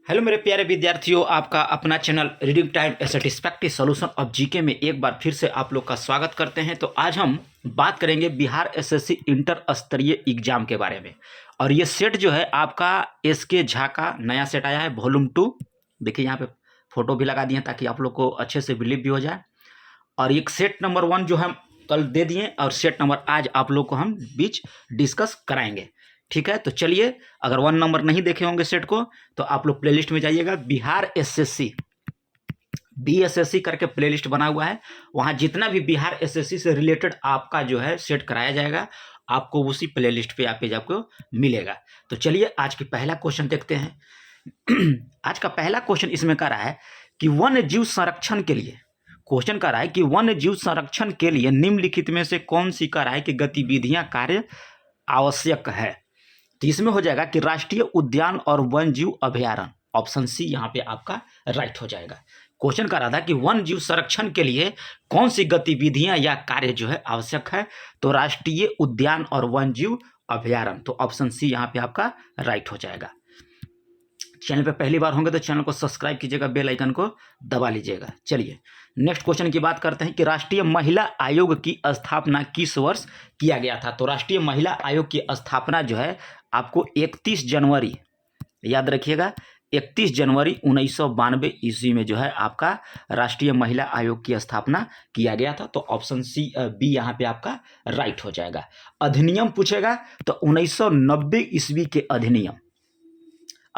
Hello मेरे प्यारे विद्यार्थियों, आपका अपना channel reading time A satisfactory solution of GK में एक बार फिर से आप लोग का स्वागत करते हैं। तो आज हम बात करेंगे बिहार एसएससी इंटर स्तरीय एग्जाम के बारे में। और ये सेट जो है आपका एसके झा का नया सेट आया है, वॉल्यूम 2। देखिए यहाँ पे फोटो भी लगा दिए ताकि आप लोग को अच्छे से बिलीव भी हो जाए। और एक सेट नंबर 1 जो हम कल दे दिए और सेट नंबर आज आप लोग को हम बीच डिस्कस कराएंगे। ठीक है, तो चलिए, अगर 1 नंबर नहीं देखे होंगे सेट को तो आप लोग प्लेलिस्ट में जाइएगा। बिहार एसएससी बीएसएससी करके प्लेलिस्ट बना हुआ है, वहां जितना भी बिहार एसएससी से रिलेटेड आपका जो है सेट कराया जाएगा, आपको उसी प्लेलिस्ट पे पेज आपको मिलेगा। तो चलिए आज की पहला क्वेश्चन देखते हैं। आज का पहला क्वेश्चन इसमें कह रहा है कि वन्य जीव संरक्षण के लिए, क्वेश्चन कर रहा है कि वन्य जीव संरक्षण के लिए निम्नलिखित में से कौन सी कह रहा है कि गतिविधियां कार्य आवश्यक है। तो इसमें हो जाएगा कि राष्ट्रीय उद्यान और वन्य जीव अभयारण्य, ऑप्शन सी यहाँ पे आपका राइट हो जाएगा। क्वेश्चन कर रहा था कि वन्य जीव संरक्षण के लिए कौन सी गतिविधियां या कार्य जो है आवश्यक है, तो राष्ट्रीय उद्यान और वन्य जीव अभयारण्य, तो ऑप्शन सी यहाँ पे आपका राइट हो जाएगा। चैनल पे पहली बार होंगे तो चैनल को सब्सक्राइब कीजिएगा, बेल आइकन को दबा लीजिएगा। चलिए नेक्स्ट क्वेश्चन की बात करते हैं कि राष्ट्रीय महिला आयोग की स्थापना किस वर्ष किया गया था। तो राष्ट्रीय महिला आयोग की स्थापना जो है आपको 31 जनवरी, याद रखिएगा, 31 जनवरी 1992 ईस्वी में जो है आपका राष्ट्रीय महिला आयोग की स्थापना किया गया था। तो ऑप्शन सी बी यहाँ पे आपका राइट हो जाएगा। अधिनियम पूछेगा तो 1990 ईस्वी के अधिनियम,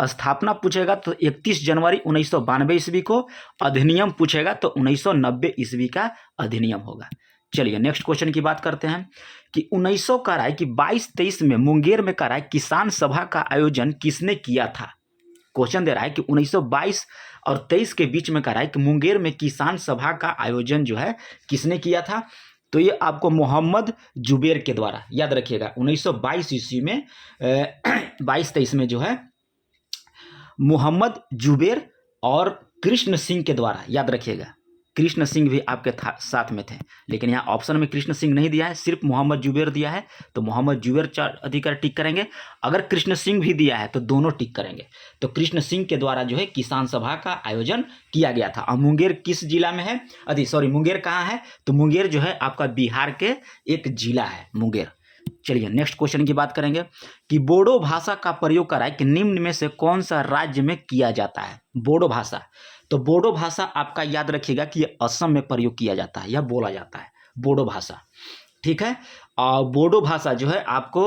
स्थापना पूछेगा तो 31 जनवरी 1992 ईस्वी को, अधिनियम पूछेगा तो 1990 ईस्वी का अधिनियम होगा। चलिए नेक्स्ट क्वेश्चन की बात करते हैं कि 1900 का रहा है कि 22-23 में मुंगेर में करा है किसान सभा का आयोजन किसने किया था। क्वेश्चन दे रहा है कि 1922 और 23 के बीच में करा है कि मुंगेर में किसान सभा का आयोजन जो है किसने किया था। तो ये आपको मोहम्मद जुबैर के द्वारा, याद रखिएगा 1922 ईस्वी में 22-23 में जो है मोहम्मद जुबैर और कृष्ण सिंह के द्वारा, याद रखिएगा कृष्ण सिंह भी आपके साथ में थे, लेकिन यहाँ ऑप्शन में कृष्ण सिंह नहीं दिया है, सिर्फ मोहम्मद जुबैर दिया है। तो मोहम्मद जुबैर अधिकार टिक करेंगे। अगर कृष्ण सिंह भी दिया है तो दोनों टिक करेंगे। तो कृष्ण सिंह के द्वारा जो है किसान सभा का आयोजन किया गया था। और मुंगेर किस जिला में है, मुंगेर कहाँ है, तो मुंगेर जो है आपका बिहार के एक जिला है मुंगेर। चलिए नेक्स्ट क्वेश्चन की बात करेंगे कि बोडो भाषा का प्रयोग करा है कि निम्न में से कौन सा राज्य में किया जाता है। बोडो भाषा, तो बोडो भाषा आपका याद रखिएगा कि असम में प्रयोग किया जाता है या बोला जाता है बोडो भाषा। ठीक है, और बोडो भाषा जो है आपको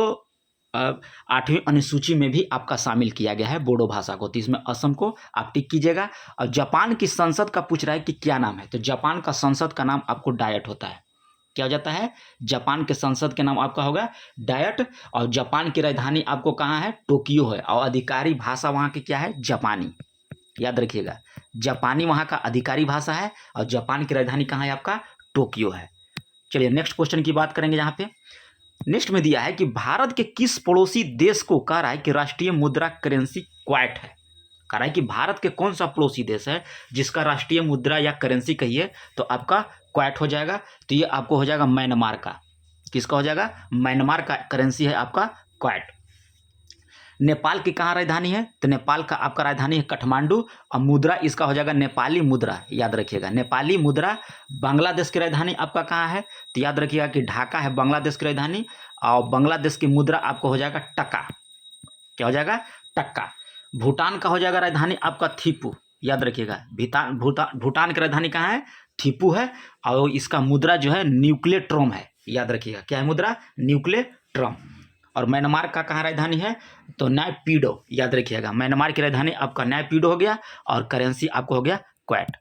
8वीं अनुसूची में भी आपका शामिल किया गया है बोडो भाषा को। तो इसमें असम को आप टिक कीजिएगा। और जापान की संसद का पूछ रहा है कि क्या नाम है, तो जापान का संसद का नाम आपको डायट होता है। क्या हो जाता है, जापान के संसद के नाम आपका होगा डायट। और जापान की राजधानी आपको कहाँ है, टोक्यो है। और अधिकारी भाषा वहाँ की क्या है, जापानी, याद रखिएगा जापानी वहाँ का अधिकारी भाषा है। और जापान की राजधानी कहाँ है आपका, टोक्यो है। चलिए नेक्स्ट क्वेश्चन की बात करेंगे। यहाँ पे नेक्स्ट में दिया है कि भारत के किस पड़ोसी देश को कह रहा है कि राष्ट्रीय मुद्रा करेंसी क्वाट है। कह रहा है कि भारत के कौन सा पड़ोसी देश है जिसका राष्ट्रीय मुद्रा या करेंसी कहिए तो आपका क्वाट हो जाएगा। तो ये आपको हो जाएगा म्यांमार का, किसका हो जाएगा, म्यांमार का करेंसी है आपका क्वाट। नेपाल की कहाँ राजधानी है, तो नेपाल का आपका राजधानी है काठमांडू। और मुद्रा इसका हो जाएगा नेपाली मुद्रा, याद रखिएगा नेपाली मुद्रा। बांग्लादेश की राजधानी आपका कहाँ है, तो याद रखिएगा कि ढाका है बांग्लादेश की राजधानी। और बांग्लादेश की मुद्रा आपको हो जाएगा टका, क्या हो जाएगा, टक्का। भूटान का हो जाएगा राजधानी आपका थिपू, याद रखिएगा भूटान की राजधानी कहाँ है, थिपू है। और इसका मुद्रा जो है न्यूक्लियोट्रॉम है, याद रखिएगा क्या है मुद्रा, न्यूक्लियोट्रॉम। और म्यांमार का कहाँ राजधानी है, तो नैपीडो, याद रखिएगा म्यांमार की राजधानी आपका नैपीडो हो गया और करेंसी आपको हो गया क्वाट।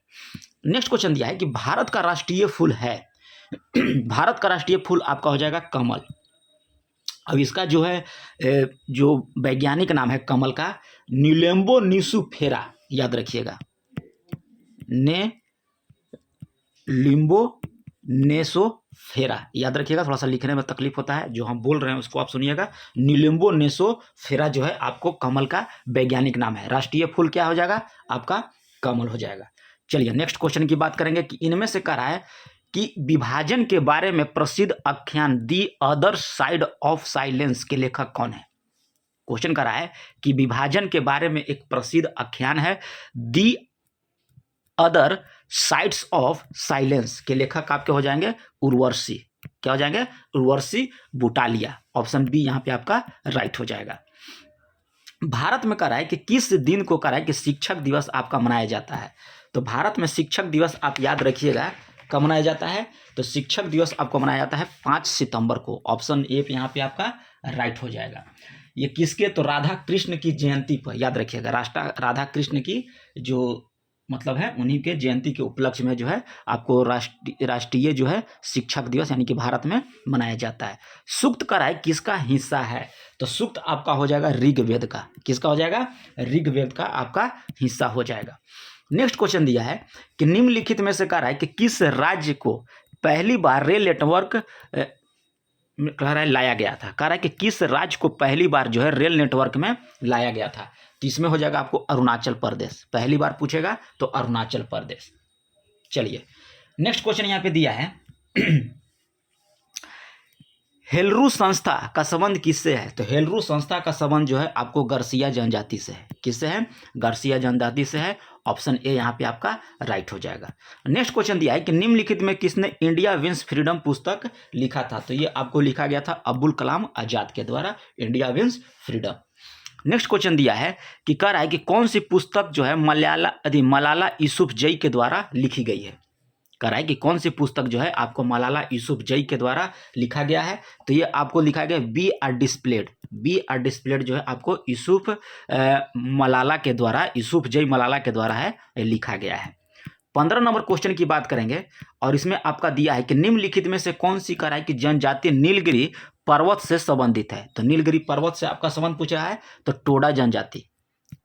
नेक्स्ट क्वेश्चन दिया है कि भारत का राष्ट्रीय फूल है। भारत का राष्ट्रीय फूल आपका हो जाएगा कमल। अब इसका जो है जो वैज्ञानिक नाम है कमल का, न्यूलेम्बो निसूफेरा, याद रखिएगा ने लिम्बो नेसोफेरा, याद रखिएगा। थोड़ा सा लिखने में तकलीफ होता है, जो हम बोल रहे हैं उसको आप सुनिएगा। न्यूलेम्बो नेसोफेरा जो है आपको कमल का वैज्ञानिक नाम है। राष्ट्रीय फूल क्या हो जाएगा आपका, कमल हो जाएगा। चलिए नेक्स्ट क्वेश्चन की बात करेंगे कि इनमें से कह रहा है कि विभाजन के बारे में प्रसिद्ध आख्यान the other side of silence के लेखक कौन है। क्वेश्चन करा है कि विभाजन के बारे में एक प्रसिद्ध आख्यान है the other sides of silence के लेखक आपके हो जाएंगे उर्वशी। क्या हो जाएंगे? उर्वशी बुटालिया। ऑप्शन बी यहाँ पे आपका राइट हो जाएगा। भारत में करा है कि किस दिन को करा है कि शिक्षक दिवस आपका मनाया जाता है? तो भारत में शिक्षक दिवस आप याद रखिएगा कब मनाया जाता है। तो शिक्षक दिवस आपको मनाया जाता है 5 सितंबर को। ऑप्शन ए यहाँ पे आपका राइट हो जाएगा। ये किसके? तो राधा कृष्ण की जयंती पर याद रखिएगा। राधा कृष्ण की जो मतलब है उन्हीं के जयंती के उपलक्ष्य में जो है आपको राष्ट्रीय जो है शिक्षक दिवस यानी कि भारत में मनाया जाता है। सूक्त कराए किसका हिस्सा है? तो सूक्त आपका हो जाएगा ऋग्वेद का। किसका हो जाएगा? ऋग्वेद का आपका हिस्सा हो जाएगा। नेक्स्ट क्वेश्चन दिया है कि निम्नलिखित में से कह रहा है कि किस राज्य को पहली बार रेल नेटवर्क कह रहा है लाया गया था? कह रहा है कि किस राज्य को पहली बार जो है रेल नेटवर्क में लाया गया था? तो इसमें हो जाएगा आपको अरुणाचल प्रदेश। पहली बार पूछेगा तो अरुणाचल प्रदेश। चलिए नेक्स्ट क्वेश्चन यहाँ पे दिया है हेलरू संस्था का संबंध किससे है? तो हेलरू संस्था का संबंध जो है आपको गार्सिया जनजाति से है। किससे है? गार्सिया जनजाति से है। ऑप्शन ए यहाँ पे आपका राइट हो जाएगा। नेक्स्ट क्वेश्चन दिया है कि निम्नलिखित में किसने इंडिया विंस फ्रीडम पुस्तक लिखा था? तो ये आपको लिखा गया था अब्दुल कलाम आजाद के द्वारा, India wins freedom. Next question दिया है कि कह रहा है कि कौन सी पुस्तक जो है मलाला यूसुफजई के द्वारा लिखी गई है? कह रहा है कि कौन सी पुस्तक जो है आपको मलाला यूसुफजई के द्वारा लिखा गया है? तो ये आपको लिखा गया बी आर डिस्प्लेड जो है आपको यूसुफजई मलाला के द्वारा है लिखा गया है। 15 नंबर क्वेश्चन की बात करेंगे और इसमें आपका दिया है कि निम्नलिखित में से कौन सी कह रहा है कि जनजाति नीलगिरी पर्वत से संबंधित है? तो नीलगिरी पर्वत से आपका संबंध पूछ रहा है तो टोडा जनजाति।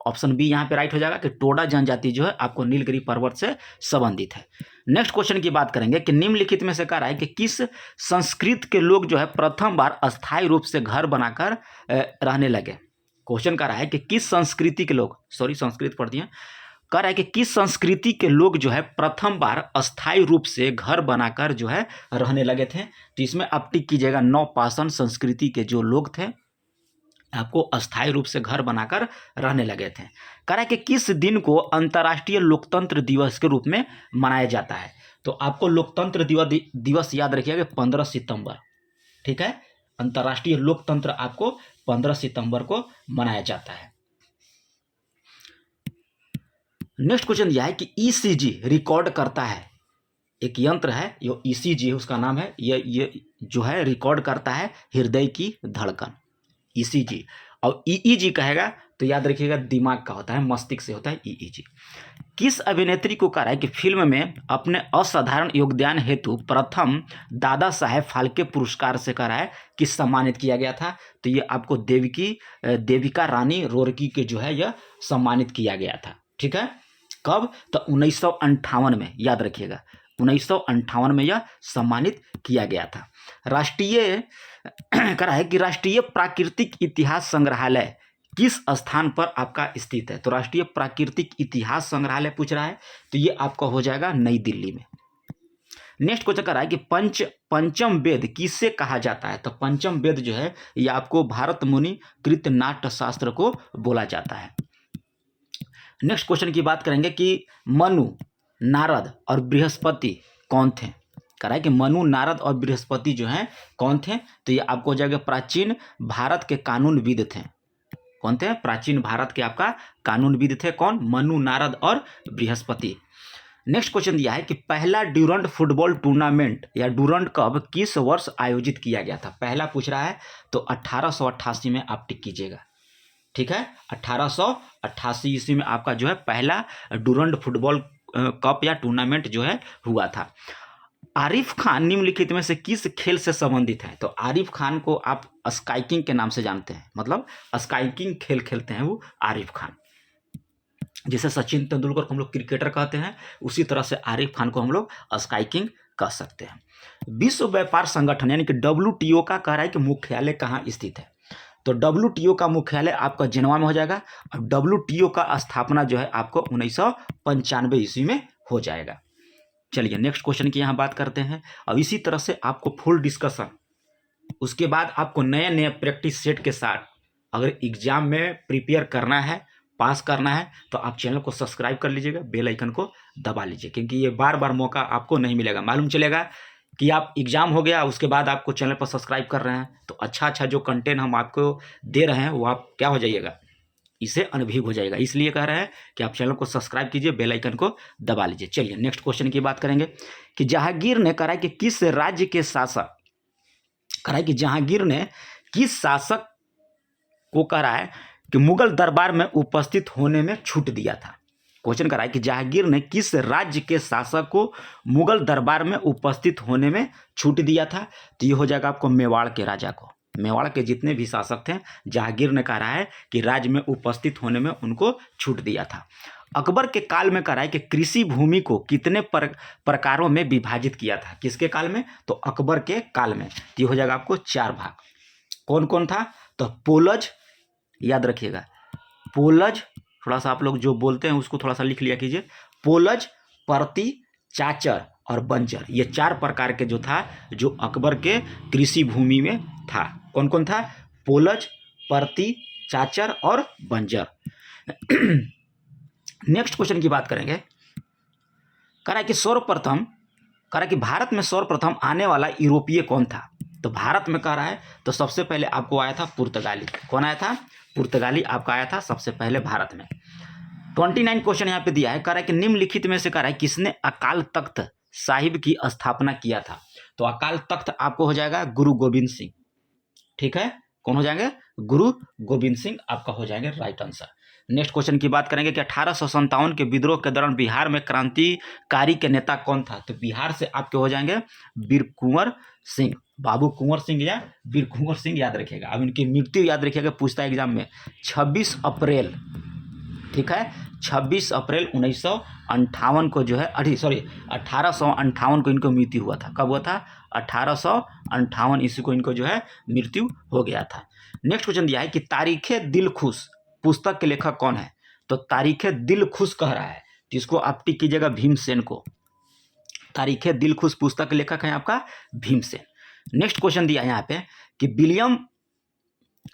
ऑप्शन बी यहाँ पे राइट हो जाएगा कि टोडा जनजाति जो है आपको नीलगिरी पर्वत से संबंधित है। नेक्स्ट क्वेश्चन की बात करेंगे कि निम्नलिखित में से कह रहा है कि किस संस्कृत के लोग जो है प्रथम बार अस्थायी रूप से घर बनाकर रहने लगे? क्वेश्चन कह रहा है कि किस संस्कृति के लोग, सॉरी संस्कृत पढ़ दिए, कह रहा है कि किस संस्कृति के लोग जो है प्रथम बार अस्थायी रूप से घर बनाकर जो है रहने लगे थे? तो इसमें आप टिक कीजिएगा नौपाषाण संस्कृति के जो लोग थे आपको अस्थायी रूप से घर बनाकर रहने लगे थे। कह रहा है कि किस दिन को अंतर्राष्ट्रीय लोकतंत्र दिवस के रूप में मनाया जाता है? तो आपको लोकतंत्र दिवस याद रखिएगा 15 सितंबर। ठीक है, अंतर्राष्ट्रीय लोकतंत्र आपको 15 सितंबर को मनाया जाता है। नेक्स्ट क्वेश्चन यह है कि ईसीजी रिकॉर्ड करता है, एक यंत्र है जो ईसीजी उसका नाम है, ये जो है रिकॉर्ड करता है हृदय की धड़कन, ईसीजी। और ईईजी कहेगा तो याद रखिएगा दिमाग का होता है, मस्तिष्क से होता है ईईजी। किस अभिनेत्री को कहा है कि फिल्म में अपने असाधारण योगदान हेतु प्रथम दादा साहेब फाल्के पुरस्कार से कहा है कि सम्मानित किया गया था? तो ये आपको देविका रानी रोर्की के जो है यह सम्मानित किया गया था। ठीक है, कब? तो 1958 में, याद रखिएगा 1958 में यह सम्मानित किया गया था। राष्ट्रीय कहा है कि राष्ट्रीय प्राकृतिक इतिहास संग्रहालय किस स्थान पर आपका स्थित है? तो राष्ट्रीय प्राकृतिक इतिहास संग्रहालय पूछ रहा है तो ये आपका हो जाएगा नई दिल्ली में। नेक्स्ट क्वेश्चन कर रहा है कि पंचम वेद किससे कहा जाता है? तो पंचम वेद जो है ये आपको भारत मुनि कृत नाट्य शास्त्र को बोला जाता है। नेक्स्ट क्वेश्चन की बात करेंगे कि मनु, नारद और बृहस्पति कौन थे? कह रहा है कि मनु, नारद और बृहस्पति जो हैं कौन थे? तो ये आपको हो जाएगा प्राचीन भारत के कानूनविद थे। कौन थे? प्राचीन भारत के आपका कानूनविद थे। कौन? मनु, नारद और बृहस्पति। नेक्स्ट क्वेश्चन दिया है कि पहला ड्यूरंड फुटबॉल टूर्नामेंट या डूरंड कप किस वर्ष आयोजित किया गया था? पहला पूछ रहा है तो 1888 में आप टिक कीजिएगा। ठीक है, 1888 ईस्वी में आपका जो है पहला डूरंड फुटबॉल कप या टूर्नामेंट जो है हुआ था। आरिफ खान निम्नलिखित में से किस खेल से संबंधित है? तो आरिफ खान को आप स्काइकिंग के नाम से जानते हैं, मतलब स्काइकिंग खेल खेलते हैं वो आरिफ खान। जैसे सचिन तेंदुलकर को हम लोग क्रिकेटर कहते हैं, उसी तरह से आरिफ खान को हम लोग स्काइकिंग कह सकते हैं। विश्व व्यापार संगठन यानी कि WTO का कह रहा है कि मुख्यालय कहाँ स्थित है? तो WTO का मुख्यालय आपका जिनेवा में हो जाएगा और WTO का स्थापना जो है आपको 1995 ईस्वी में हो जाएगा। चलिए नेक्स्ट क्वेश्चन की यहाँ बात करते हैं। अब इसी तरह से आपको फुल डिस्कशन, उसके बाद आपको नए नए प्रैक्टिस सेट के साथ अगर एग्जाम में प्रिपेयर करना है, पास करना है, तो आप चैनल को सब्सक्राइब कर लीजिएगा, बेल आइकन को दबा लीजिए, क्योंकि ये बार बार मौका आपको नहीं मिलेगा। मालूम चलेगा कि आप एग्जाम हो गया, उसके बाद आपको चैनल पर सब्सक्राइब कर रहे हैं, तो अच्छा जो कंटेंट हम आपको दे रहे हैं वो आप क्या हो जाइएगा, इसे अनभिज्ञ हो जाएगा। इसलिए कह रहे हैं कि आप चैनल को सब्सक्राइब कीजिए, बेल आइकन को दबा लीजिए। चलिए नेक्स्ट क्वेश्चन की बात करेंगे कि जहांगीर ने कहा कि किस राज्य के शासक, कहा है कि जहांगीर ने किस शासक को कहा है कि मुगल दरबार में उपस्थित होने में छूट दिया था। क्वेश्चन करा है कि जहांगीर ने किस राज्य के शासक को मुगल दरबार में उपस्थित होने में छूट दिया था। तो ये हो जाएगा आपको मेवाड़ के राजा को। मेवाड़ के जितने भी शासक थे, जहांगीर ने कहा है कि राज्य में उपस्थित होने में उनको छूट दिया था। अकबर के काल में कहा है कि कृषि भूमि को कितने प्रकारों में विभाजित किया था। किसके काल में? तो अकबर के काल में। तो ये हो जाएगा आपको 4 भाग। कौन कौन था? तो पोलज, याद रखिएगा, पोलज, थोड़ा सा आप लोग जो बोलते हैं उसको थोड़ा सा लिख लिया कीजिए। पोलज, परती, चाचर और बंजर, ये 4 प्रकार के जो था, जो अकबर के कृषि भूमि में था। कौन कौन था? पोलज, परती, चाचर और बंजर। नेक्स्ट क्वेश्चन की बात करेंगे। कह रहा है कि सर्वप्रथम, कह रहा है कि भारत में सर्वप्रथम आने वाला यूरोपीय कौन था। तो भारत में कह रहा है तो सबसे पहले आपको आया था पुर्तगाली। कौन आया था? पुर्तगाली आपका आया था सबसे पहले भारत में। 29 क्वेश्चन यहाँ पे दिया है। कह रहा है कि निम्नलिखित में से कह रहा है किसने अकाल तख्त साहिब की स्थापना किया था। तो अकाल तख्त आपको हो जाएगा गुरु गोविंद सिंह। ठीक है, कौन हो जाएंगे? गुरु गोविंद सिंह आपका हो जाएंगे राइट आंसर। नेक्स्ट क्वेश्चन की बात करेंगे कि 1857 के विद्रोह के दौरान बिहार में क्रांतिकारी के नेता कौन था। तो बिहार से आपके हो जाएंगे वीर कुंवर सिंह, बाबू कुंवर सिंह या वीर कुंवर सिंह, याद रखिएगा। अब इनकी मृत्यु याद रखिएगा, पूछता है एग्जाम में। 26 अप्रैल, ठीक है, 26 अप्रैल 1958 को जो है 1858 को इनको मृत्यु हुआ था। कब हुआ था? 1858 ईस्वी को इनको जो है मृत्यु हो गया था। नेक्स्ट क्वेश्चन दिया है कि तारीखे दिलखुश पुस्तक के लेखक कौन है। तो तारीखे दिलखुश कह रहा है, तो इसको आप टिक कीजिएगा भीमसेन को। तारीखे दिलखुश पुस्तक के लेखक है आपका भीमसेन। नेक्स्ट क्वेश्चन दिया है यहाँ पे कि विलियम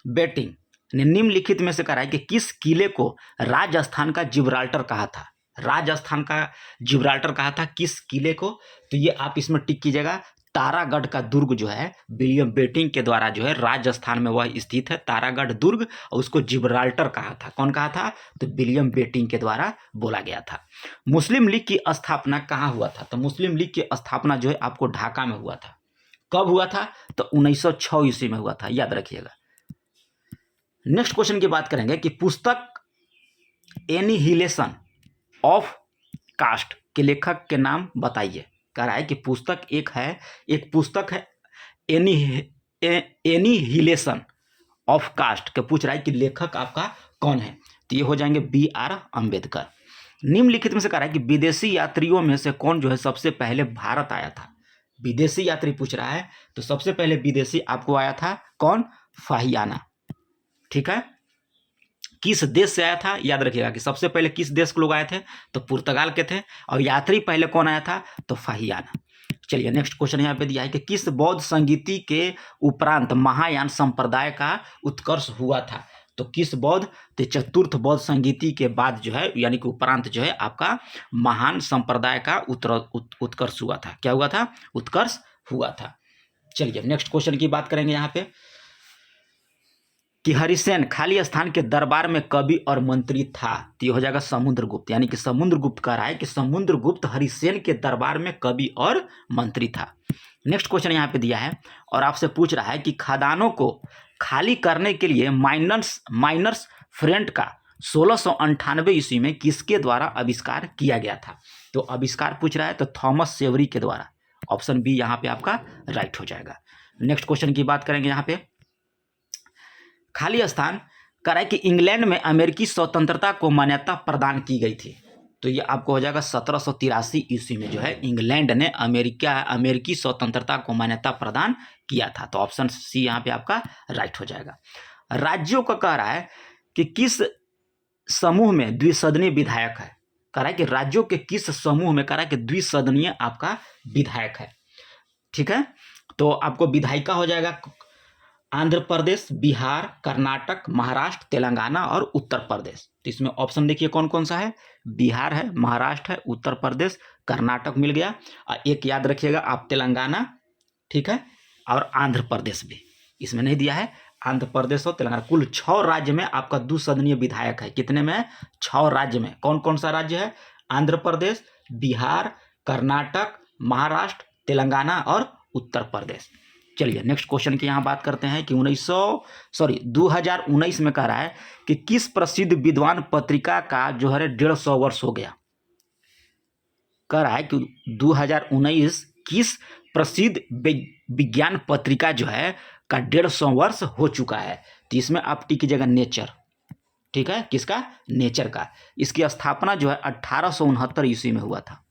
बेटिंग ने निम्नलिखित में से कहा है कि किस किले को राजस्थान का जिब्राल्टर कहा था। राजस्थान का जिब्राल्टर कहा था किस किले को? तो ये आप इसमें टिक कीजिएगा। तारागढ़ का दुर्ग जो है विलियम बेटिंग के द्वारा जो है राजस्थान में वह स्थित है, तारागढ़ दुर्ग, और उसको जिब्राल्टर कहा था। कौन कहा था? तो विलियम बेटिंग के द्वारा बोला गया था। मुस्लिम लीग की स्थापना कहाँ हुआ था। तो मुस्लिम लीग की स्थापना जो है आपको ढाका में हुआ था। कब हुआ था? तो 1906 ईस्वी में हुआ था, याद रखिएगा। नेक्स्ट क्वेश्चन की बात करेंगे कि पुस्तक एनिहिलेशन ऑफ कास्ट के लेखक के नाम बताइए। कह रहा है कि पुस्तक एक पुस्तक है एनिहिलेशन ऑफ कास्ट के, पूछ रहा है कि लेखक आपका कौन है। तो ये हो जाएंगे BR अम्बेडकर। निम्नलिखित में से कह रहा है कि विदेशी यात्रियों में से कौन जो है सबसे पहले भारत आया था। विदेशी यात्री पूछ रहा है, तो सबसे पहले विदेशी आपको आया था कौन? फाहियाना। ठीक है, किस देश से आया था? याद रखिएगा कि सबसे पहले किस देश के लोग आए थे। तो पुर्तगाल के थे। और यात्री पहले कौन आया था? तो फाहियाना। चलिए नेक्स्ट क्वेश्चन यहाँ पे दिया है कि किस बौद्ध संगीति के उपरांत महायान संप्रदाय का उत्कर्ष हुआ था। तो किस बौद्ध? तो चतुर्थ बौद्ध संगीति के बाद जो है, यानी कि उपरांत जो है आपका महान संप्रदाय का उत्कर्ष हुआ था। क्या हुआ था? उत्कर्ष हुआ था। चलिए नेक्स्ट क्वेश्चन की बात करेंगे यहाँ पे कि हरिसेन खाली स्थान के दरबार में कवि और मंत्री था। तो ये हो जाएगा समुद्रगुप्त, यानी कि समुद्रगुप्त कह रहा है कि समुद्रगुप्त हरिसेन के दरबार में कवि और मंत्री था। नेक्स्ट क्वेश्चन यहाँ पे दिया है और आपसे पूछ रहा है कि खदानों को खाली करने के लिए माइनर्स फ्रंट का 1698 ईस्वी में किसके द्वारा आविष्कार किया गया था। तो आविष्कार पूछ रहा है तो थॉमस सेवरी के द्वारा। ऑप्शन बी यहाँ पे आपका राइट हो जाएगा। नेक्स्ट क्वेश्चन की बात करेंगे यहाँ पे खाली स्थान कह रहा है कि इंग्लैंड में अमेरिकी स्वतंत्रता को मान्यता प्रदान की गई थी। तो ये आपको हो जाएगा 1783 ईस्वी में जो है इंग्लैंड ने अमेरिकी स्वतंत्रता को मान्यता प्रदान किया था। तो ऑप्शन सी यहाँ पे आपका राइट हो जाएगा। राज्यों का कह रहा है कि किस समूह में द्विसदनीय विधायक है। कह रहा है कि राज्यों के किस समूह में, कह रहा है कि द्विसदनीय आपका विधायक है। ठीक है, तो आपको विधायिका हो जाएगा आंध्र प्रदेश, बिहार, कर्नाटक, महाराष्ट्र, तेलंगाना और उत्तर प्रदेश। तो इसमें ऑप्शन देखिए कौन कौन सा है, बिहार है, महाराष्ट्र है, उत्तर प्रदेश, कर्नाटक मिल गया, और एक याद रखिएगा आप तेलंगाना, ठीक है, और आंध्र प्रदेश भी इसमें नहीं दिया है। आंध्र प्रदेश और तेलंगाना, कुल 6 राज्य में आपका द्विसदनीय विधायक है। कितने में? 6 राज्य में। कौन कौन सा राज्य है? आंध्र प्रदेश, बिहार, कर्नाटक, महाराष्ट्र, तेलंगाना और उत्तर प्रदेश। चलिए नेक्स्ट क्वेश्चन की यहाँ बात करते हैं कि 2019 में कह रहा है कि किस प्रसिद्ध विद्वान पत्रिका का जो है 150 वर्ष हो गया। कह रहा है कि 2019 किस प्रसिद्ध विज्ञान पत्रिका जो है का 150 वर्ष हो चुका है। तो इसमें आप टिक कीजिएगा नेचर, ठीक है, किसका? नेचर का। इसकी स्थापना जो है 1869 ईस्वी में हुआ था।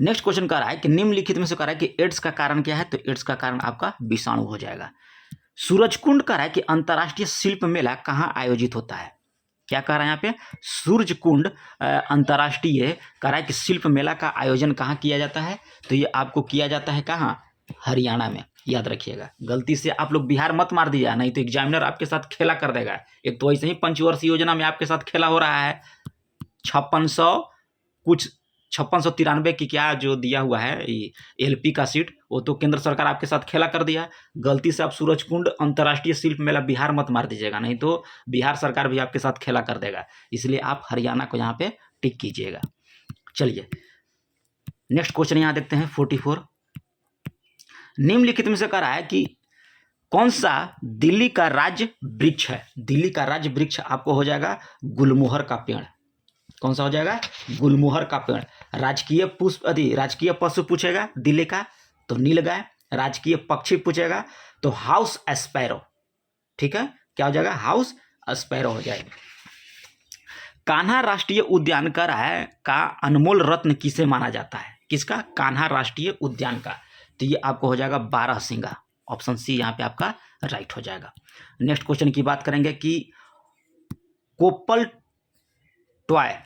नेक्स्ट क्वेश्चन कह रहा है कि निम्नलिखित में से कह रहा है कि एड्स का कारण क्या है। तो एड्स का कारण आपका विषाणु हो जाएगा। सूरजकुंड कह रहा है कि अंतर्राष्ट्रीय शिल्प मेला कहाँ आयोजित होता है। क्या कह रहा है यहाँ पे? सूरजकुंड अंतर्राष्ट्रीय कह रहा है कि शिल्प मेला का आयोजन कहाँ किया जाता है। तो ये आपको किया जाता है कहाँ? हरियाणा में। याद रखिएगा, गलती से आप लोग बिहार मत मार दीजिए, नहीं तो एग्जामिनर आपके साथ खेला कर देगा। एक तो ऐसे ही पंचवर्षीय योजना में आपके साथ खेला हो रहा है। 5693 की क्या जो दिया हुआ है एलपी का सीट, वो तो केंद्र सरकार आपके साथ खेला कर दिया। गलती से आप सूरजकुंड अंतर्राष्ट्रीय शिल्प मेला बिहार मत मार दीजिएगा, नहीं तो बिहार सरकार भी आपके साथ खेला कर देगा। इसलिए आप हरियाणा को यहाँ पे टिक कीजिएगा। चलिए नेक्स्ट क्वेश्चन यहाँ देखते हैं 44। निम्नलिखित में से कह रहा है कि कौन सा दिल्ली का राज्य वृक्ष है। दिल्ली का राज्य वृक्ष आपको हो जाएगा गुलमोहर का पेड़। कौन सा हो जाएगा? गुलमोहर का पेड़। राजकीय पुष्प राजकीय पशु पूछेगा दिल्ली का तो नीलगाय। राजकीय पक्षी पूछेगा तो हाउस स्पैरो, ठीक है, क्या हो जाएगा? हाउस स्पैरो हो जाएगा। कान्हा राष्ट्रीय उद्यान का है का अनमोल रत्न किसे माना जाता है। किसका? कान्हा राष्ट्रीय उद्यान का। तो ये आपको हो जाएगा बारहसिंगा। ऑप्शन सी यहाँ पे आपका राइट हो जाएगा। नेक्स्ट क्वेश्चन की बात करेंगे कि कोपल टॉय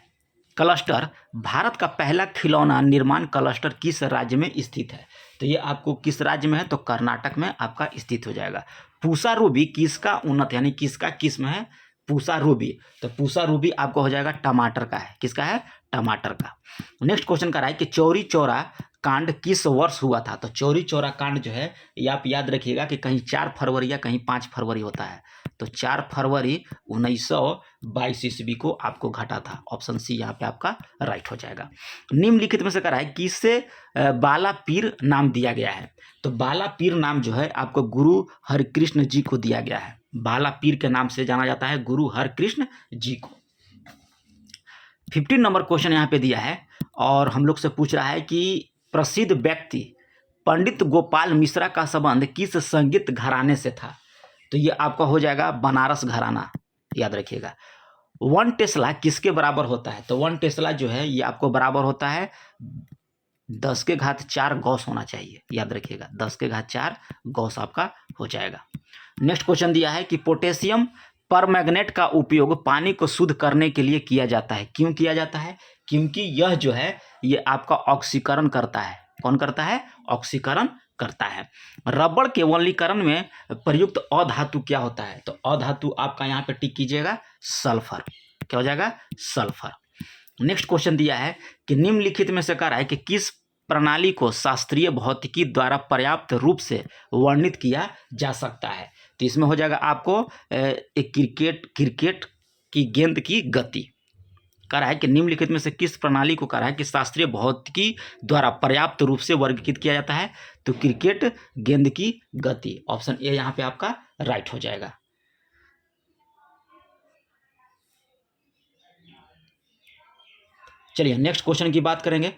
क्लस्टर भारत का पहला खिलौना निर्माण क्लस्टर किस राज्य में स्थित है। तो ये आपको किस राज्य में है? तो कर्नाटक में आपका स्थित हो जाएगा। पूसा रूबी किसका उन्नत यानी किसका किस्म है? पूसा रूबी। तो पूसा रूबी आपको हो जाएगा टमाटर का है। किसका है? टमाटर का। नेक्स्ट क्वेश्चन कर रहा है कि चौरी चौरा कांड किस वर्ष हुआ था। तो चौरी चौरा कांड जो है ये आप याद रखिएगा कि कहीं 4 फरवरी या कहीं 5 फरवरी होता है। तो 4 फरवरी 1922 ईस्वी को आपको घटा था। ऑप्शन सी यहाँ पे आपका राइट हो जाएगा। निम्नलिखित में से कह रहा है किससे बाला पीर नाम दिया गया है। तो बाला पीर नाम जो है आपको गुरु हरिकृष्ण जी को दिया गया है। बाला पीर के नाम से जाना जाता है गुरु हरिकृष्ण जी को। 15 नंबर क्वेश्चन यहाँ पे दिया है और हम लोग से पूछ रहा है कि प्रसिद्ध व्यक्ति पंडित गोपाल मिश्रा का संबंध किस संगीत घराने से था। तो ये आपका हो जाएगा बनारस घराना। याद रखिएगा। 1 टेस्ला किसके बराबर होता है। तो 1 टेस्ला जो है ये आपको बराबर होता है 10 के घात 4 गॉस होना चाहिए। याद रखिएगा 10 के घात 4 गॉस आपका हो जाएगा। नेक्स्ट क्वेश्चन दिया है कि पोटेशियम परमैंगनेट का उपयोग पानी को शुद्ध करने के लिए किया जाता है। क्यों किया जाता है? क्योंकि यह जो है ये आपका ऑक्सीकरण करता है। कौन करता है? ऑक्सीकरण करता है। रबड़ के वल्लीकरण में प्रयुक्त अधातु क्या होता है। तो अधातु आपका यहाँ पे टिक कीजिएगा सल्फर। क्या हो जाएगा? सल्फर। नेक्स्ट क्वेश्चन दिया है कि निम्नलिखित में से कह रहा है कि किस प्रणाली को शास्त्रीय भौतिकी द्वारा पर्याप्त रूप से वर्णित किया जा सकता है। तो इसमें हो जाएगा आपको एक क्रिकेट की गेंद की गति। कह रहा है कि निम्नलिखित में से किस प्रणाली को कह रहा है कि शास्त्रीय भौतिकी द्वारा पर्याप्त रूप से वर्गीकृत किया जाता है। तो क्रिकेट गेंद की गति। ऑप्शन ए यहाँ पे आपका राइट हो जाएगा। चलिए नेक्स्ट क्वेश्चन की बात करेंगे।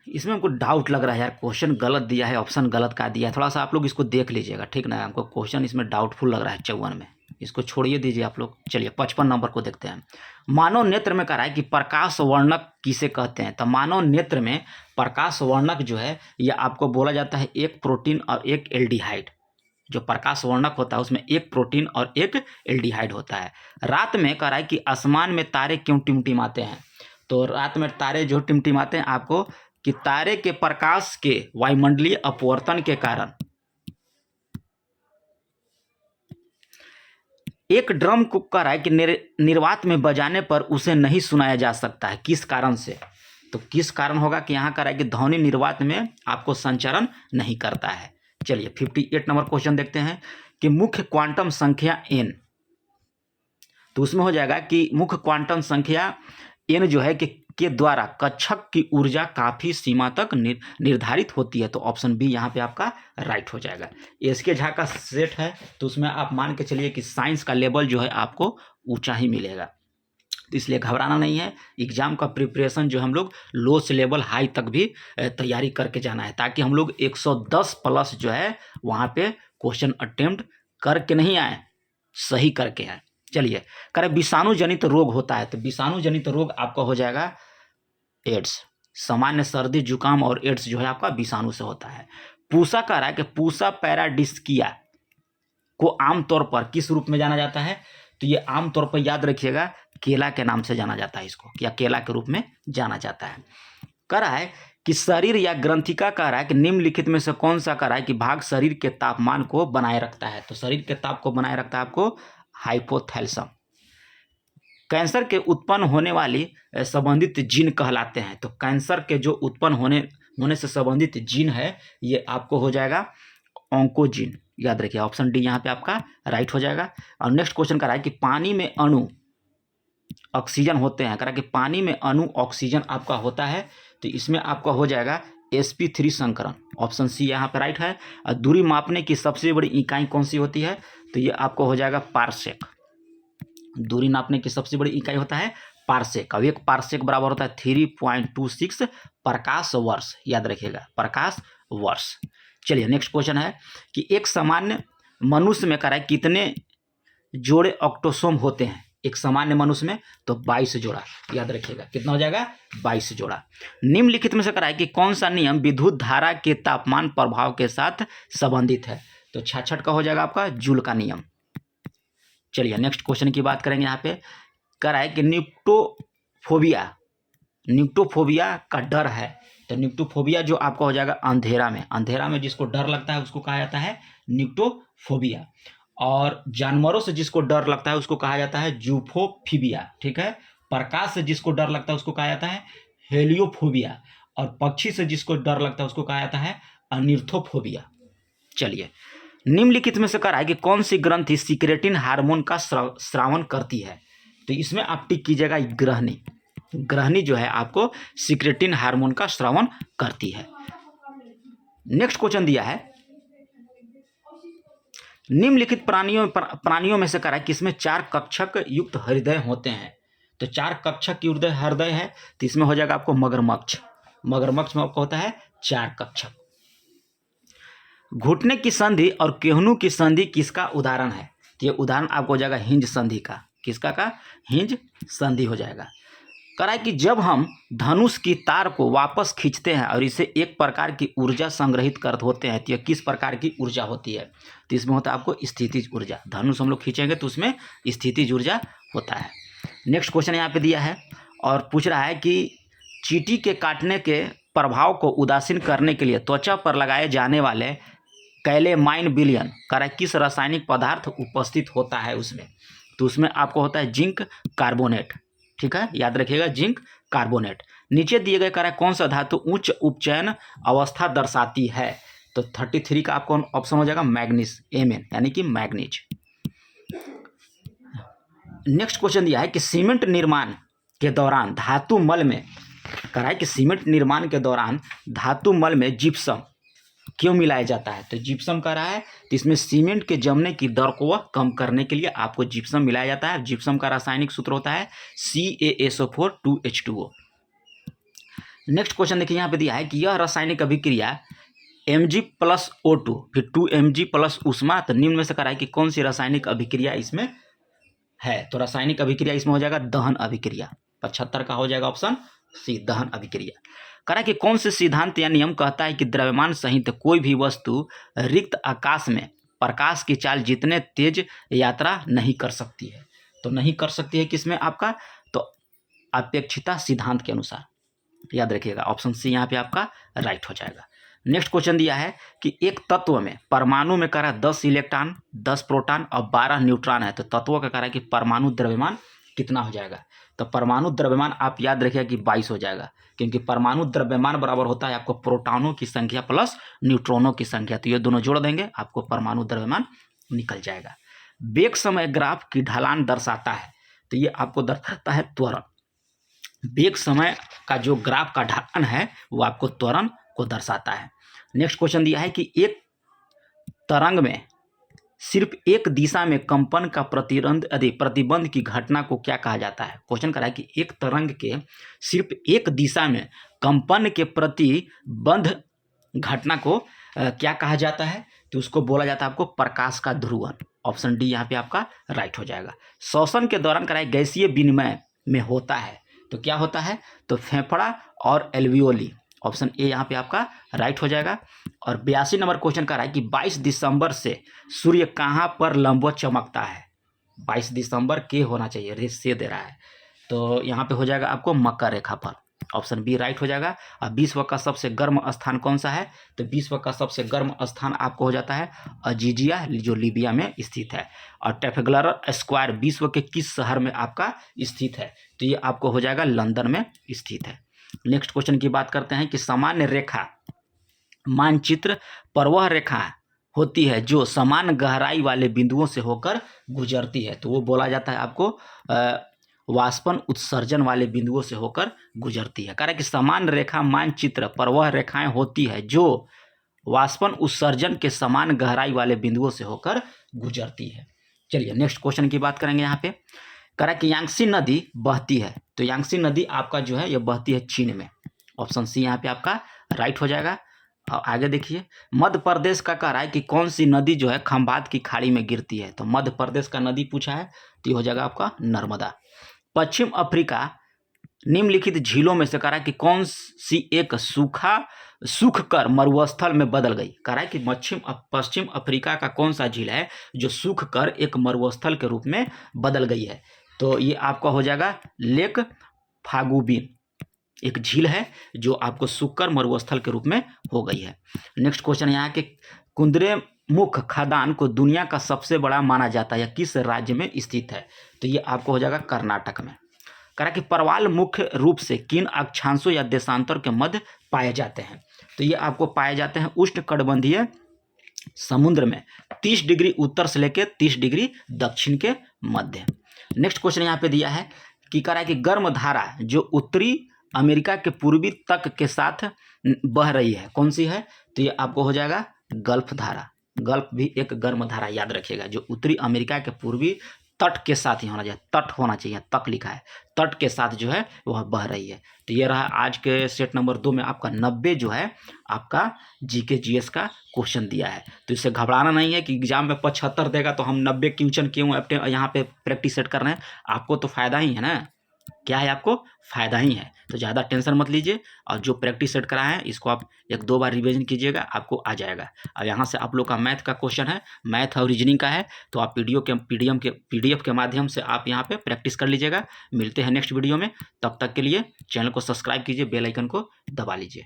इसमें हमको डाउट लग रहा है यार, क्वेश्चन गलत दिया है, ऑप्शन गलत का दिया है। थोड़ा सा आप लोग इसको देख लीजिएगा, ठीक ना। हमको क्वेश्चन इसमें डाउटफुल लग रहा है 54 में, इसको छोड़िए दीजिए आप लोग। चलिए 55 नंबर को देखते हैं। मानव नेत्र में कह रहा है कि प्रकाश वर्णक किसे कहते हैं। तो मानव नेत्र में प्रकाश वर्णक जो है ये आपको बोला जाता है एक प्रोटीन और एक एल्डिहाइड। जो प्रकाश वर्णक होता है उसमें एक प्रोटीन और एक एल्डिहाइड होता है। रात में कह रहा है कि आसमान में तारे क्यों टिमटिमाते हैं। तो रात में तारे जो टिमटिमाते हैं आपको कि तारे के प्रकाश के वायुमंडलीय अपवर्तन के कारण एक ड्रम को कह रहा है कि निर्वात में बजाने पर उसे नहीं सुनाया जा सकता है, किस कारण से? तो किस कारण होगा कि यहाँ कह रहा है कि ध्वनि निर्वात में आपको संचरण नहीं करता है। चलिए 58 नंबर क्वेश्चन देखते हैं कि मुख्य क्वांटम संख्या n, तो उसमें हो जाएगा कि मुख्य क्वांटम संख्या n जो है कि के द्वारा कक्षक की ऊर्जा काफी सीमा तक निर्धारित होती है। तो ऑप्शन बी यहाँ पे आपका राइट हो जाएगा। एसके झा का सेट है तो उसमें आप मान के चलिए कि साइंस का लेवल जो है आपको ऊंचा ही मिलेगा, तो इसलिए घबराना नहीं है। एग्जाम का प्रिपरेशन जो हम लोग लो से लेवल हाई तक भी तैयारी करके जाना है, ताकि हम लोग 110 प्लस जो है वहाँ पे क्वेश्चन अटेम्प्ट करके नहीं आए, सही करके आए। चलिए करें विषाणु जनित रोग होता है, तो विषाणु जनित रोग आपका हो जाएगा एड्स। सामान्य सर्दी जुकाम और एड्स जो है आपका विषाणु से होता है। पूसा कह रहा है कि पूसा पैराडिस्किया को आमतौर पर किस रूप में जाना जाता है? तो ये आमतौर पर याद रखिएगा केला के नाम से जाना जाता है, इसको या केला के रूप में जाना जाता है। कह रहा है कि शरीर या ग्रंथिका कह रहा है कि निम्नलिखित में से कौन सा कह रहा है कि भाग शरीर के तापमान को बनाए रखता है? तो शरीर के ताप को बनाए रखता है आपको हाइपोथैलेमस। कैंसर के उत्पन्न होने वाली संबंधित जीन कहलाते हैं, तो कैंसर के जो उत्पन्न होने से संबंधित जीन है ये आपको हो जाएगा ऑन्कोजीन। याद रखिए ऑप्शन डी यहाँ पे आपका राइट हो जाएगा। और नेक्स्ट क्वेश्चन कर रहा है कि पानी में अणु ऑक्सीजन होते हैं, कह रहा है कि पानी में अणु ऑक्सीजन आपका होता है, तो इसमें आपका हो जाएगा sp3 संकरण। ऑप्शन सी यहाँ पे राइट है। और दूरी मापने की सबसे बड़ी इकाई कौन सी होती है? तो ये आपको हो जाएगा पारसेक। दूरी नापने की सबसे बड़ी इकाई होता है पारसेक। अब एक पारसेक बराबर होता है 3.26 प्रकाश वर्ष। याद रखिएगा प्रकाश वर्ष। चलिए नेक्स्ट क्वेश्चन है कि एक सामान्य मनुष्य में कह रहा है कितने जोड़े ऑक्टोसोम होते हैं एक सामान्य मनुष्य में? तो 22 जोड़ा। याद रखिएगा कितना हो जाएगा? 22 जोड़ा। निम्नलिखित में से कह रहा है कि कौन सा नियम विद्युत धारा के तापमान प्रभाव के साथ संबंधित है? तो 66 का हो जाएगा आपका जूल का नियम। चलिए नेक्स्ट क्वेश्चन की बात करेंगे। यहाँ पे कह रहा है कि न्यूक्टोफोबिया का डर है, तो न्यूक्टोफोबिया जो आपका हो जाएगा अंधेरा में जिसको डर लगता है उसको कहा जाता है न्यूक्टोफोबिया। और जानवरों से जिसको डर लगता है उसको कहा जाता है जूफोफिबिया। ठीक है, प्रकाश से जिसको डर लगता है उसको कहा जाता है हेलियोफोबिया, और पक्षी से जिसको डर लगता है उसको कहा जाता है अनिर्थोफोबिया। चलिए निम्नलिखित में से कह रहा है कि कौन सी ग्रंथि सिक्रेटिन हार्मोन का स्रावन करती है? तो इसमें आप टिक कीजिएगा ग्रहणी जो है आपको सिक्रेटिन हार्मोन का स्रावन करती है। नेक्स्ट क्वेश्चन दिया है निम्नलिखित प्राणियों में से कह रहा है कि इसमें 4 कक्षक युक्त हृदय होते हैं। तो 4 कक्षक युक्त हृदय है, तो इसमें हो जाएगा आपको मगरमच्छ में आपको होता है 4 कक्षक। घुटने की संधि और केहनू की संधि किसका उदाहरण है? तो ये उदाहरण आपको हो जाएगा हिंज संधि का। किसका का? हिंज संधि हो जाएगा। कह रहा है कि जब हम धनुष की तार को वापस खींचते हैं और इसे एक प्रकार की ऊर्जा संग्रहित कर होते हैं, तो यह किस प्रकार की ऊर्जा होती है? तो इसमें होता है आपको स्थितिज ऊर्जा। धनुष हम लोग खींचेंगे तो उसमें स्थितिज ऊर्जा होता है। नेक्स्ट क्वेश्चन यहाँ पे दिया है और पूछ रहा है कि चींटी के काटने के प्रभाव को उदासीन करने के लिए त्वचा पर लगाए जाने वाले कैलेमाइन विलयन कह रहा है किस रासायनिक पदार्थ उपस्थित होता है उसमें? तो उसमें आपको होता है जिंक कार्बोनेट। ठीक है, याद रखिएगा जिंक कार्बोनेट। नीचे दिए गए कह रहा है कौन सा धातु उच्च उपचयन अवस्था दर्शाती है? तो 33 का आपको ऑप्शन हो जाएगा मैग्नीज, Mn यानी कि मैग्नीज। नेक्स्ट क्वेश्चन दिया है कि सीमेंट निर्माण के दौरान धातु मल में कह रहा है कि सीमेंट निर्माण के दौरान धातु मल में जिप्सम क्यों मिलाया जाता है? तो जिप्सम कह रहा है तो इसमें सीमेंट के जमने की दर को वह कम करने के लिए आपको जिप्सम मिलाया जाता है। जिप्सम का रासायनिक सूत्र होता है CaSO4 2H2O। नेक्स्ट क्वेश्चन देखिए यहाँ पे दिया है कि यह रासायनिक अभिक्रिया Mg+O2 फिर 2Mg+ ऊष्मा, तो निम्न में से कह रहा है कि कौन सी रासायनिक अभिक्रिया इसमें है? तो रासायनिक अभिक्रिया इसमें हो जाएगा दहन अभिक्रिया। 75 का हो जाएगा ऑप्शन सी दहन अभिक्रिया। कह रहा है कि कौन से सिद्धांत या नियम कहता है कि द्रव्यमान सहित कोई भी वस्तु रिक्त आकाश में प्रकाश की चाल जितने तेज यात्रा नहीं कर सकती है? तो नहीं कर सकती है किसमें आपका? तो अपेक्षिता सिद्धांत के अनुसार। याद रखिएगा, ऑप्शन सी यहाँ पे आपका राइट हो जाएगा। नेक्स्ट क्वेश्चन दिया है कि एक तत्व में परमाणु में कह रहा है 10 इलेक्ट्रॉन, 10 प्रोटॉन और 12 न्यूट्रॉन है, तो तत्व का कह रहा है कि परमाणु द्रव्यमान कितना हो जाएगा। तो परमाणु द्रव्यमान आप याद रखिएगा कि 22 हो जाएगा, क्योंकि परमाणु द्रव्यमान बराबर होता है आपको प्रोटॉनों की संख्या प्लस न्यूट्रॉनों की संख्या, तो ये दोनों जोड़ देंगे आपको परमाणु द्रव्यमान निकल जाएगा। वेग समय ग्राफ की ढलान दर्शाता है, तो ये आपको दर्शाता है त्वरण। वेग समय का जो ग्राफ का ढलान है वो आपको त्वरण को दर्शाता है। नेक्स्ट क्वेश्चन दिया है कि एक तरंग में सिर्फ एक दिशा में कंपन का प्रतिबंध की घटना को क्या कहा जाता है। क्वेश्चन कर रहा है कि एक तरंग के सिर्फ एक दिशा में कंपन के प्रतिबंध घटना को क्या कहा जाता है, तो उसको बोला जाता है आपको प्रकाश का ध्रुवण। ऑप्शन डी यहाँ पे आपका राइट हो जाएगा। श्वसन के दौरान कराए गैसीय विनिमय में होता है, तो क्या होता है, तो फेफड़ा और एल्वियोली। ऑप्शन ए यहाँ पे आपका राइट हो जाएगा। और 82 नंबर क्वेश्चन कर रहा है कि 22 दिसंबर से सूर्य कहाँ पर लंबवत चमकता है। 22 दिसंबर के होना चाहिए, रेस से दे रहा है, तो यहाँ पे हो जाएगा आपको मकर रेखा पर। ऑप्शन बी राइट हो जाएगा। और विश्व का सबसे गर्म स्थान कौन सा है, तो विश्व का सबसे गर्म स्थान आपको हो जाता है अजीजिया, जो लीबिया में स्थित है। और ट्रैफेगलर स्क्वायर विश्व के किस शहर में आपका स्थित है, तो ये आपको हो जाएगा लंदन में स्थित है। नेक्स्ट क्वेश्चन की बात करते हैं कि सामान्य रेखा मानचित्र पर वह रेखा होती है जो समान गहराई वाले बिंदुओं से होकर गुजरती है, तो वो बोला जाता है आपको वाष्पन उत्सर्जन वाले बिंदुओं से होकर गुजरती है। कह रहा है कि समान रेखा मानचित्र पर वह रेखाएं होती है जो वाष्पन उत्सर्जन के समान गहराई वाले बिंदुओं से होकर गुजरती है। चलिए नेक्स्ट क्वेश्चन की बात करेंगे। यहाँ पे कह रहा है कि यांगसी नदी बहती है, तो यांगसी नदी आपका जो है ये बहती है चीन में। ऑप्शन सी यहाँ पे आपका राइट हो जाएगा। और आगे देखिए, मध्य प्रदेश का कह रहा है कि कौन सी नदी जो है खंभात की खाड़ी में गिरती है, तो मध्य प्रदेश का नदी पूछा है, तो ये हो जाएगा आपका नर्मदा। पश्चिम अफ्रीका निम्नलिखित झीलों में से कह रहा है कि कौन सी एक सूख कर मरुस्थल में बदल गई। कह रहा है कि पश्चिम अफ्रीका का कौन सा झील है जो सूख कर एक मरुस्थल के रूप में बदल गई है, तो ये आपका हो जाएगा लेक फागुबिन, एक झील है जो आपको सूखकर मरुस्थल के रूप में हो गई है। नेक्स्ट क्वेश्चन यहाँ के कुद्रेमुख खदान को दुनिया का सबसे बड़ा माना जाता है, या किस राज्य में स्थित है, तो ये आपको हो जाएगा कर्नाटक में। कह रहा कि परवाल मुख्य रूप से किन अक्षांशों या देशांतर के मध्य पाए जाते हैं, तो ये आपको पाए जाते हैं उष्णकटिबंधीय समुद्र में 30 डिग्री उत्तर से लेकर 30 डिग्री दक्षिण के मध्य। नेक्स्ट क्वेश्चन यहाँ पे दिया है कि कह रहा है कि गर्म धारा जो उत्तरी अमेरिका के पूर्वी तक के साथ बह रही है कौन सी है, तो ये आपको हो जाएगा गल्फ धारा। गल्फ भी एक गर्म धारा, याद रखिएगा, जो उत्तरी अमेरिका के पूर्वी तट के साथ ही होना चाहिए, तट होना चाहिए, तक लिखा है, तट के साथ जो है वह बह रही है। तो ये रहा आज के सेट नंबर 2 में आपका 90 जो है आपका जीके जीएस का क्वेश्चन दिया है। तो इससे घबराना नहीं है कि एग्जाम में 75 देगा तो हम 90 क्यों यहाँ पे प्रैक्टिस सेट कर रहे हैं, आपको तो फायदा ही है ना, क्या है आपको फायदा ही है, तो ज़्यादा टेंशन मत लीजिए। और जो प्रैक्टिस सेट कराए हैं इसको आप 1-2 बार रिवीजन कीजिएगा, आपको आ जाएगा। अब यहाँ से आप लोग का मैथ का क्वेश्चन है, मैथ और रीजनिंग का है, तो आप पीडीएफ के माध्यम से आप यहाँ पे प्रैक्टिस कर लीजिएगा। मिलते हैं नेक्स्ट वीडियो में, तब तक के लिए चैनल को सब्सक्राइब कीजिए, बेल आइकन को दबा लीजिए।